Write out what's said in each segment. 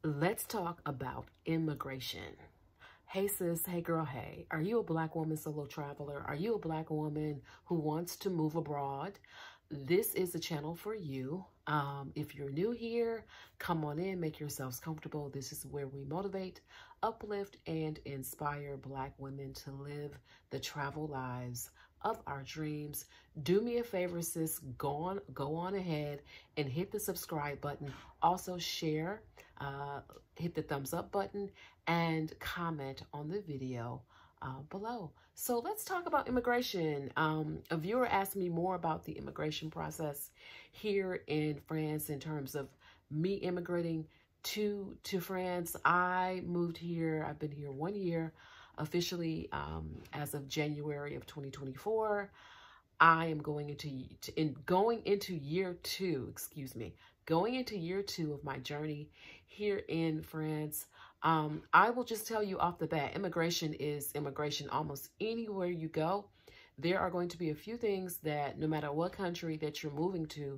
Let's talk about immigration. Hey sis, hey girl, hey. Are you a Black woman solo traveler? Are you a Black woman who wants to move abroad? This is a channel for you. If you're new here, come on in, make yourselves comfortable. This is where we motivate, uplift, and inspire Black women to live the travel lives of our dreams. Do me a favor, sis, go on ahead and hit the subscribe button. Also share, hit the thumbs up button, and comment on the video below. So let's talk about immigration. A viewer asked me more about the immigration process here in France in terms of me immigrating to France. I moved here. I've been here 1 year officially as of January of 2024. I am going into year two, going into year two of my journey here in France. I will just tell you off the bat, immigration is immigration almost anywhere you go. There are going to be a few things that no matter what country that you're moving to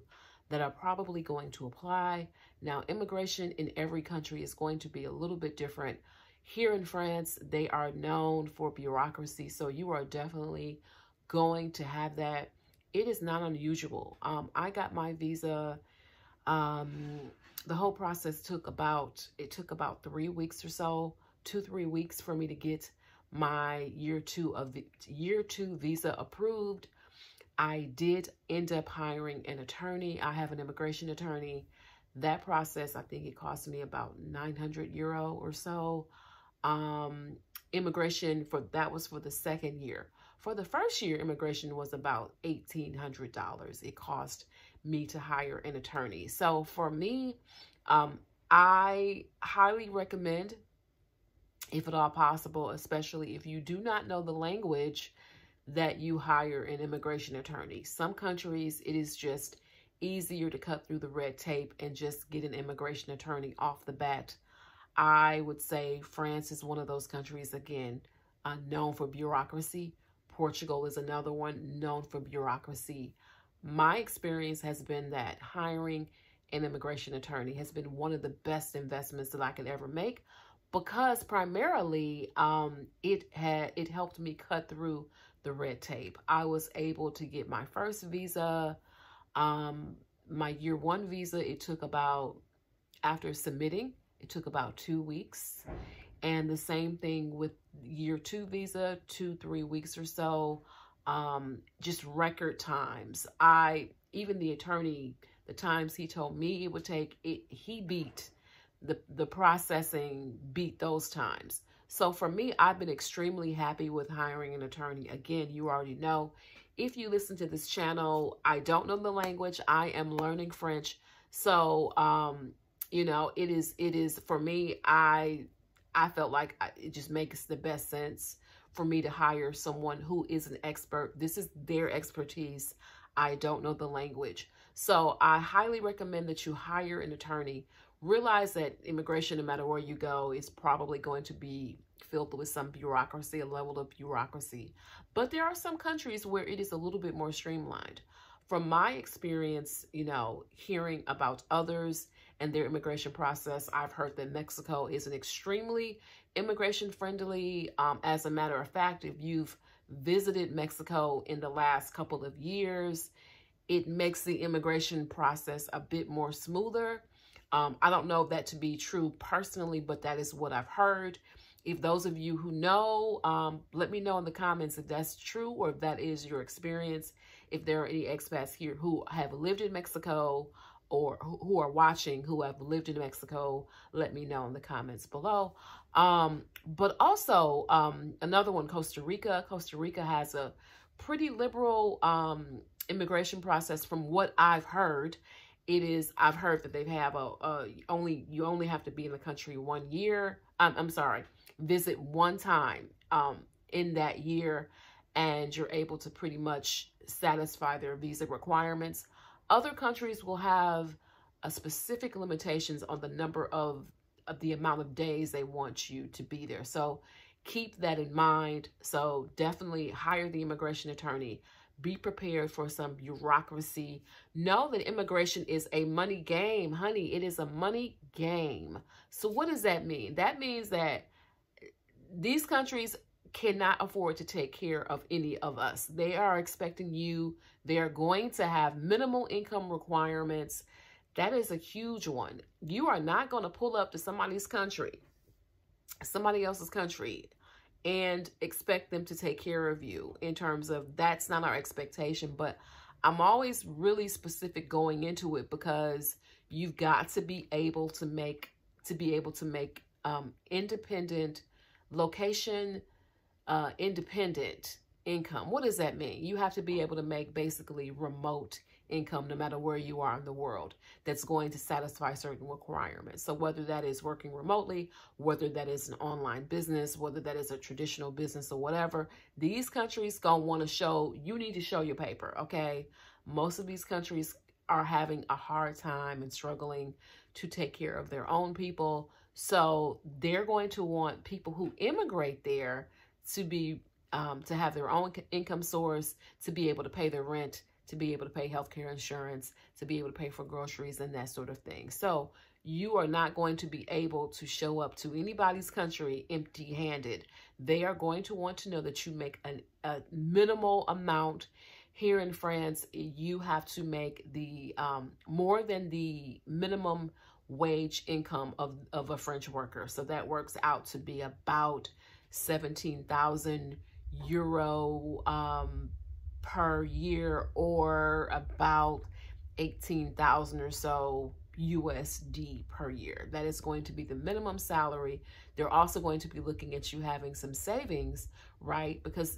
that are probably going to apply. Now, immigration in every country is going to be a little bit different. Here in France, they are known for bureaucracy, so you are definitely going to have that. It is not unusual. I got my visa. The whole process took about 3 weeks or so, 2-3 weeks for me to get my year two visa approved. I did end up hiring an attorney. I have an immigration attorney. That process, I think it cost me about 900 euro or so. Immigration that was for the second year. For the first year, immigration was about $1,800. It cost me to hire an attorney. So for me, I highly recommend, if at all possible, especially if you do not know the language, that you hire an immigration attorney. Some countries, it is just easier to cut through the red tape and just get an immigration attorney off the bat. I would say France is one of those countries, again, known for bureaucracy. Portugal is another one known for bureaucracy. My experience has been that hiring an immigration attorney has been one of the best investments that I could ever make, because primarily it helped me cut through the red tape. I was able to get my first visa, my year one visa. It took about, after submitting, it took about 2 weeks. And the same thing with year two visa, 2-3 weeks or so, just record times. Even the attorney, the times he told me it would take, he beat the processing, beat those times. So for me, I've been extremely happy with hiring an attorney. Again, you already know, if you listen to this channel, I don't know the language. I am learning French. So, you know, it is for me, I felt like it just makes the best sense for me to hire someone who is an expert. This is their expertise. I don't know the language. So I highly recommend that you hire an attorney. Realize that immigration, no matter where you go, is probably going to be filled with some bureaucracy, a level of bureaucracy. But there are some countries where it is a little bit more streamlined. From my experience, you know, hearing about others and their immigration process, I've heard that Mexico is an extremely immigration friendly. As a matter of fact, if you've visited Mexico in the last couple of years, it makes the immigration process a bit more smoother. I don't know that to be true personally, but that is what I've heard. If those of you who know, let me know in the comments if that's true or if that is your experience. If there are any expats here who have lived in Mexico or who are watching who have lived in Mexico, let me know in the comments below. But also another one, Costa Rica. Costa Rica has a pretty liberal immigration process from what I've heard. I've heard that they have you only have to be in the country 1 year. Visit one time in that year, and you're able to pretty much satisfy their visa requirements. Other countries will have specific limitations on the number of the amount of days they want you to be there. So keep that in mind. So definitely hire the immigration attorney. Be prepared for some bureaucracy. Know that immigration is a money game, honey. It is a money game. So what does that mean? That means that these countries cannot afford to take care of any of us. They are expecting you. They are going to have minimal income requirements. That is a huge one. You are not going to pull up to somebody else's country, and expect them to take care of you. In terms of, that's not our expectation. But I'm always really specific going into it, because you've got to be able to make independent location, independent income. What does that mean? You have to be able to make basically remote income no matter where you are in the world, that's going to satisfy certain requirements. So whether that is working remotely, whether that is an online business, whether that is a traditional business or whatever, these countries gonna want to show, you need to show your paper, okay? Most of these countries are having a hard time and struggling to take care of their own people. So they're going to want people who immigrate there to be to have their own income source, to be able to pay their rent, to be able to pay healthcare insurance, to be able to pay for groceries and that sort of thing. So you are not going to be able to show up to anybody's country empty-handed. They are going to want to know that you make a minimal amount. Here in France, you have to make the more than the minimum wage income of a French worker. So that works out to be about 17,000 euro per year, or about 18,000 or so USD per year. That is going to be the minimum salary. They're also going to be looking at you having some savings, right? Because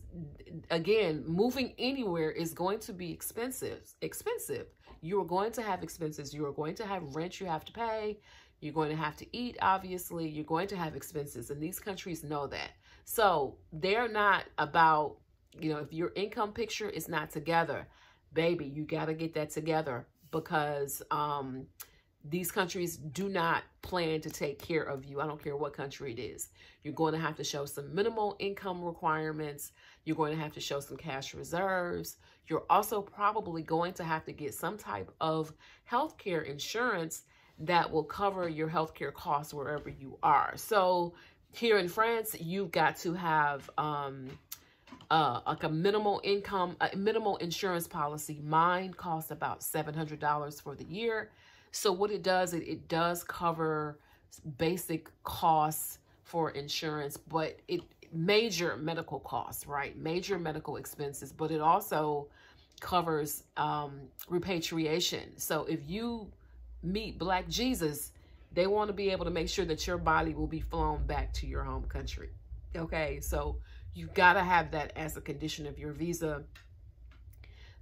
again, moving anywhere is going to be expensive. You are going to have expenses. You are going to have rent you have to pay. You're going to have to eat, obviously. You're going to have expenses, and these countries know that. So they're not about, if your income picture is not together, baby, you got to get that together, because these countries do not plan to take care of you. I don't care what country it is. You're going to have to show some minimal income requirements. You're going to have to show some cash reserves. You're also probably going to have to get some type of healthcare insurance that will cover your healthcare costs wherever you are. So here in France, you've got to have like a minimal income, a minimal insurance policy. Mine costs about $700 for the year. So what it does, it does cover basic costs for insurance, but major medical costs, right? Major medical expenses, but it also covers repatriation. So if you meet Black Jesus, they want to be able to make sure that your body will be flown back to your home country. Okay, so you've got to have that as a condition of your visa.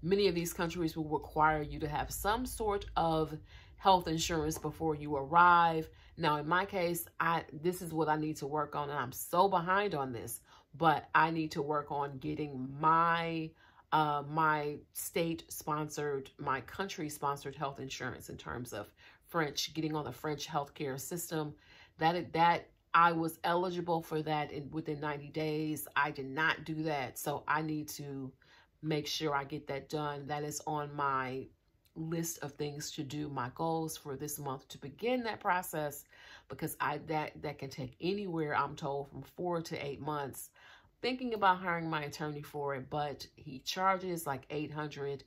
Many of these countries will require you to have some sort of health insurance before you arrive. Now, in my case, this is what I need to work on, and I'm so behind on this, but I need to work on getting my state-sponsored, my country-sponsored health insurance in terms of getting on the French healthcare system. That I was eligible for that within 90 days. I did not do that, so I need to make sure I get that done. That is on my list of things to do, my goals for this month, to begin that process, because that can take anywhere, I'm told, from 4 to 8 months. Thinking about hiring my attorney for it, but he charges like $800.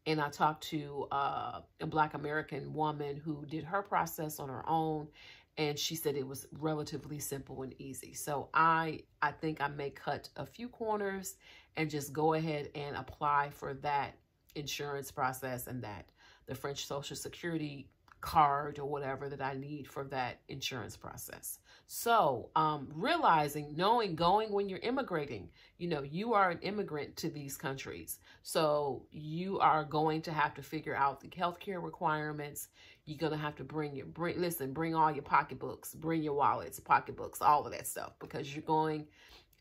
And I talked to a Black American woman who did her process on her own, and she said it was relatively simple and easy. So I think I may cut a few corners and just go ahead and apply for that insurance process and the French Social Security card or whatever that I need for that insurance process. So going when you're immigrating, you are an immigrant to these countries. So you are going to have to figure out the healthcare requirements. You're going to have to bring all your pocketbooks, bring your wallets, pocketbooks, all of that stuff, because you're going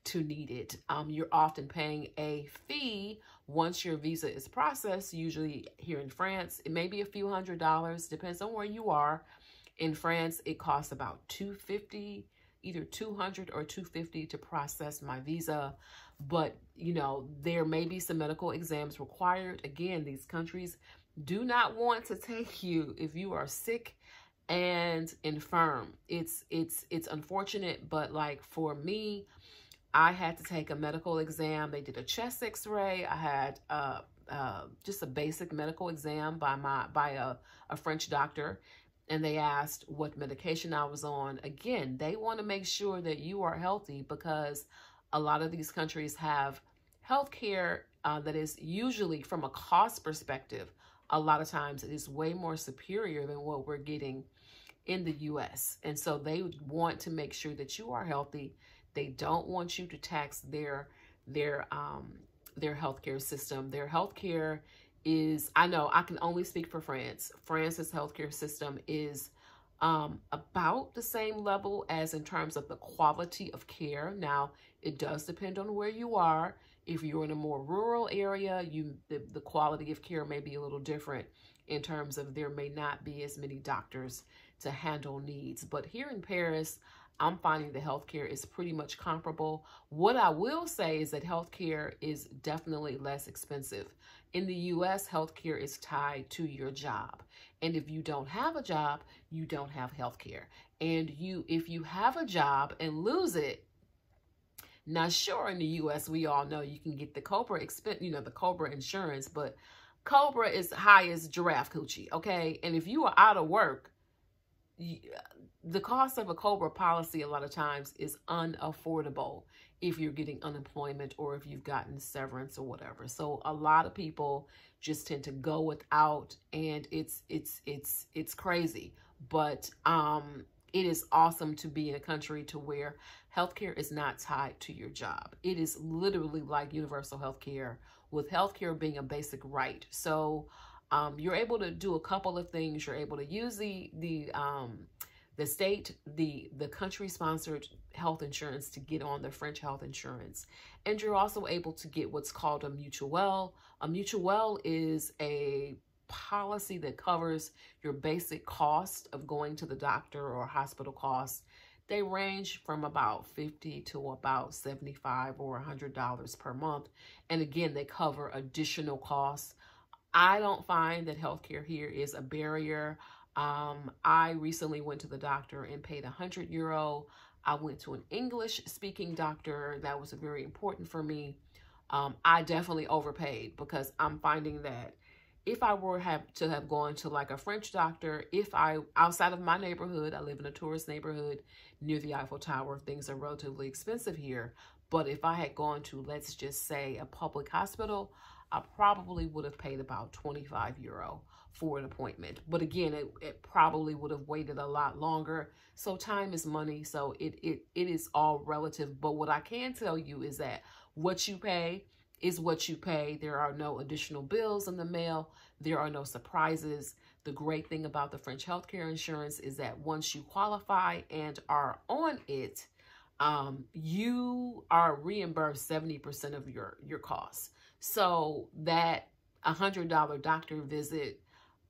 to need it. You're often paying a fee once your visa is processed. Usually here in France, it may be a few $100s, depends on where you are. In France, it costs about $250 either $200 or $250 to process my visa. But, you know, there may be some medical exams required. Again, these countries do not want to take you if you are sick and infirm. It's unfortunate, but like for me, I had to take a medical exam. They did a chest x-ray. I had just a basic medical exam by a French doctor, and they asked what medication I was on. Again, they want to make sure that you are healthy, because a lot of these countries have healthcare that is usually, from a cost perspective, a lot of times it is way more superior than what we're getting in the US. And so they want to make sure that you are healthy. They don't want you to tax their healthcare system. Their healthcare is, I know I can only speak for France. France's healthcare system is about the same level as in terms of the quality of care. Now, it does depend on where you are. If you're in a more rural area, the quality of care may be a little different in terms of there may not be as many doctors to handle needs. But here in Paris, I'm finding the healthcare is pretty much comparable. What I will say is that healthcare is definitely less expensive. In the US, healthcare is tied to your job. And if you don't have a job, you don't have healthcare. And if you have a job and lose it, now sure, in the US, we all know you can get the COBRA the COBRA insurance, but COBRA is high as giraffe coochie, okay? And if you are out of work, the cost of a COBRA policy a lot of times is unaffordable if you're getting unemployment or if you've gotten severance or whatever. So a lot of people just tend to go without, and it's crazy. But it is awesome to be in a country to where healthcare is not tied to your job. It is literally like universal healthcare, with healthcare being a basic right. So you're able to do a couple of things. You're able to use the country-sponsored health insurance to get on the French health insurance. And you're also able to get what's called a mutuelle. A mutuelle is a policy that covers your basic cost of going to the doctor or hospital costs. They range from about $50 to about $75 or $100 per month. And again, they cover additional costs. I don't find that healthcare here is a barrier. I recently went to the doctor and paid €100. I went to an English-speaking doctor. That was very important for me. I definitely overpaid, because I'm finding that if I were to have gone to like a French doctor, outside of my neighborhood, I live in a tourist neighborhood near the Eiffel Tower, things are relatively expensive here. But if I had gone to, let's just say, a public hospital, I probably would have paid about €25 for an appointment. But again, it probably would have waited a lot longer. So time is money. So it is all relative. But what I can tell you is that what you pay is what you pay. There are no additional bills in the mail. There are no surprises. The great thing about the French healthcare insurance is that once you qualify and are on it, you are reimbursed 70% of your costs. So that $100 doctor visit,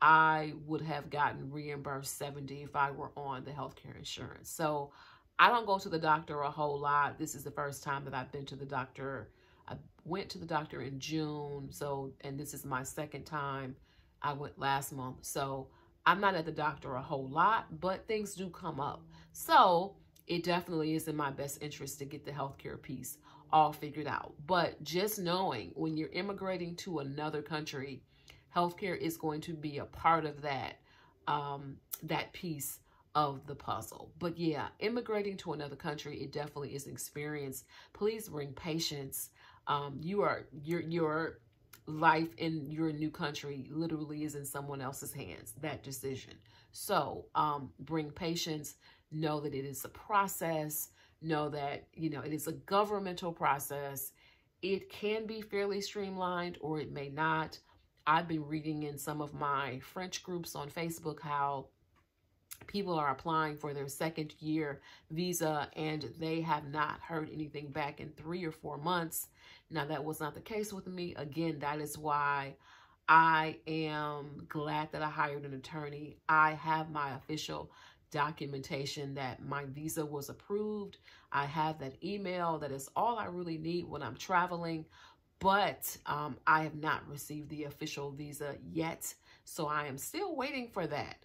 I would have gotten reimbursed $70 if I were on the healthcare insurance. So I don't go to the doctor a whole lot. This is the first time that I've been to the doctor. I went to the doctor in June, and this is my second time. I went last month. So I'm not at the doctor a whole lot, but things do come up. So it definitely is in my best interest to get the healthcare piece all figured out. But just knowing when you're immigrating to another country, healthcare is going to be a part of that, that piece of the puzzle. But yeah, immigrating to another country, it definitely is an experience. Please bring patience. Your life in your new country literally is in someone else's hands, that decision. So bring patience. Know that it is a process. Know that, it is a governmental process. It can be fairly streamlined, or it may not. I've been reading in some of my French groups on Facebook how people are applying for their second year visa and they have not heard anything back in 3 or 4 months. Now, that was not the case with me. Again, that is why I am glad that I hired an attorney. I have my official documentation that my visa was approved. I have that email. That is all I really need when I'm traveling. But I have not received the official visa yet. So I am still waiting for that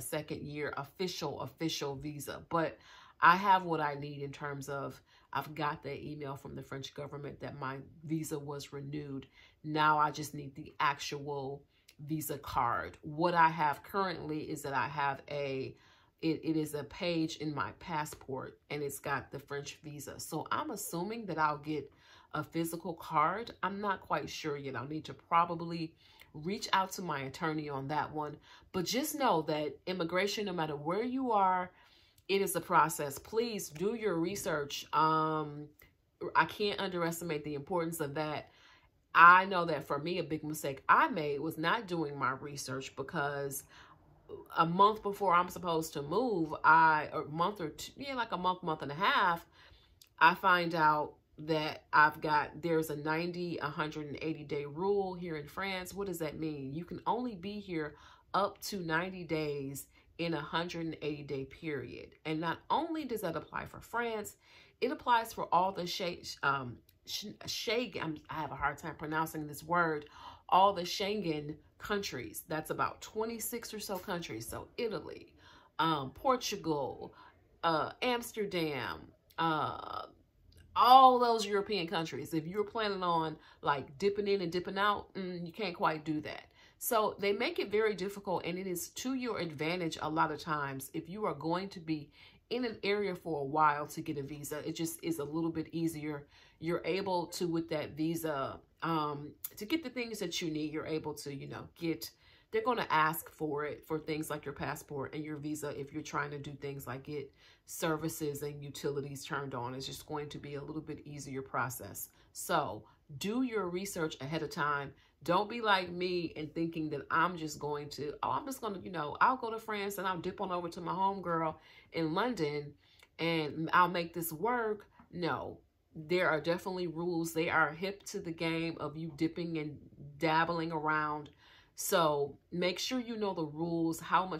second year official visa. But I have what I need in terms of, I've got the email from the French government that my visa was renewed. Now I just need the actual visa card. What I have currently is that I have it is a page in my passport, and it's got the French visa. So I'm assuming that I'll get a physical card. I'm not quite sure yet. I'll need to probably reach out to my attorney on that one. But just know that immigration, no matter where you are, it is a process. Please do your research. I can't underestimate the importance of that. I know that for me, a big mistake I made was not doing my research, because a month before I'm supposed to move, like a month and a half, I find out that there's a 90, 180 day rule here in France. What does that mean? You can only be here up to 90 days in a 180 day period. And not only does that apply for France, it applies for all the I have a hard time pronouncing this word, all the Schengen countries. That's about 26 or so countries. So Italy, Portugal, Amsterdam, all those European countries. If you're planning on like dipping in and dipping out, you can't quite do that. So they make it very difficult, and it is to your advantage a lot of times if you are going to be in an area for a while to get a visa. It just is a little bit easier. You're able to, with that visa, to get the things that you need. You're able to, they're going to ask for it for things like your passport and your visa. If you're trying to do things like get services and utilities turned on, it's just going to be a little bit easier process. So do your research ahead of time. Don't be like me and thinking that I'm just going to, I'll go to France and I'll dip on over to my homegirl in London and I'll make this work. No, there are definitely rules. They are hip to the game of you dipping and dabbling around. So make sure you know the rules, how much